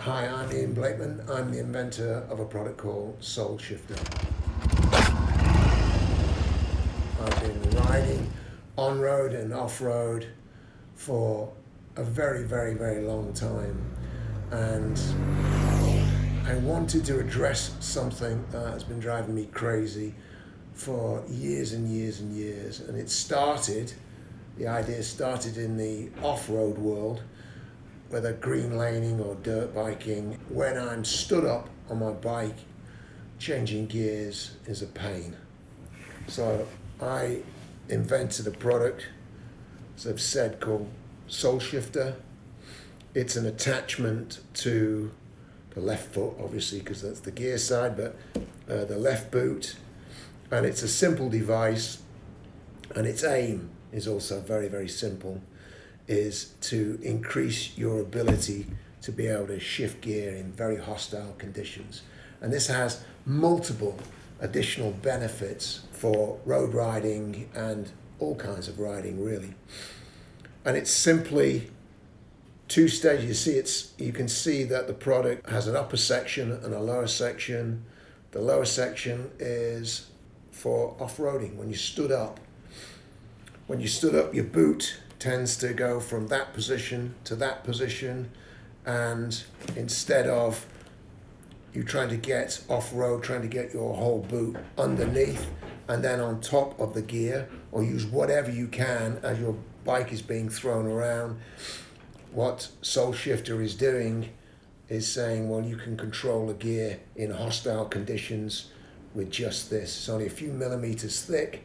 Hi, I'm Ian Blakeman. I'm the inventor of a product called SOLESHFTR. I've been riding on-road and off-road for a very, very, very long time, and I wanted to address something that has been driving me crazy for years and years and years. And the idea started in the off-road world, whether green laning or dirt biking. When I'm stood up on my bike, changing gears is a pain. So I invented a product, as I've said, called SOLESHFTR. It's an attachment to the left foot, obviously, because that's the gear side, but the left boot. And it's a simple device, and its aim is also very, very simple, is to increase your ability to be able to shift gear in very hostile conditions. And this has multiple additional benefits for road riding and all kinds of riding, really. And it's simply two stages. You can see that the product has an upper section and a lower section. The lower section is for off-roading. When you stood up, your boot tends to go from that position to that position, and instead of you trying to get off-road, trying to get your whole boot underneath and then on top of the gear, or use whatever you can as your bike is being thrown around, what SOLESHFTR is doing is saying, well, you can control the gear in hostile conditions with just this. It's only a few millimeters thick,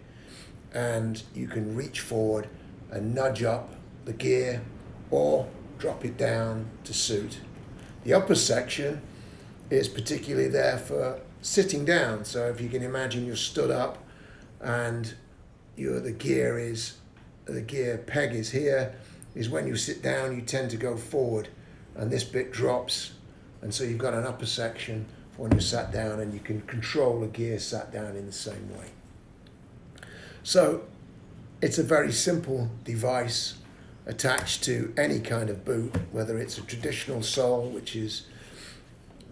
and you can reach forward and nudge up the gear or drop it down to suit. The upper section is particularly there for sitting down. So if you can imagine you're stood up and the gear peg is here, is when you sit down you tend to go forward and this bit drops, and so you've got an upper section for when you're sat down, and you can control the gear sat down in the same way. So it's a very simple device attached to any kind of boot, whether it's a traditional sole, which is,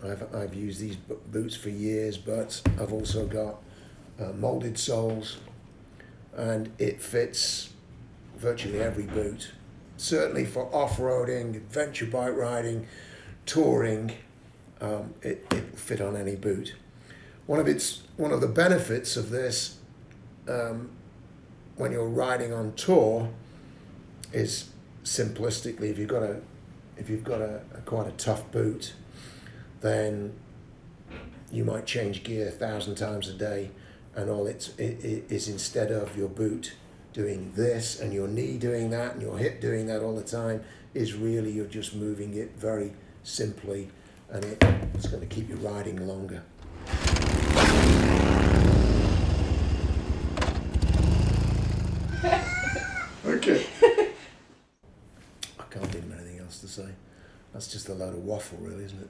I've used these boots for years, but I've also got molded soles, and it fits virtually every boot. Certainly for off-roading, adventure bike riding, touring, it will fit on any boot. One of the benefits of this when you're riding on tour is simplistically, if you've got a quite a tough boot, then you might change gear 1,000 times a day, and all it is, instead of your boot doing this and your knee doing that and your hip doing that all the time, is really you're just moving it very simply, and it's going to keep you riding longer. Okay. I can't think of anything else to say. That's just a load of waffle, really, isn't it?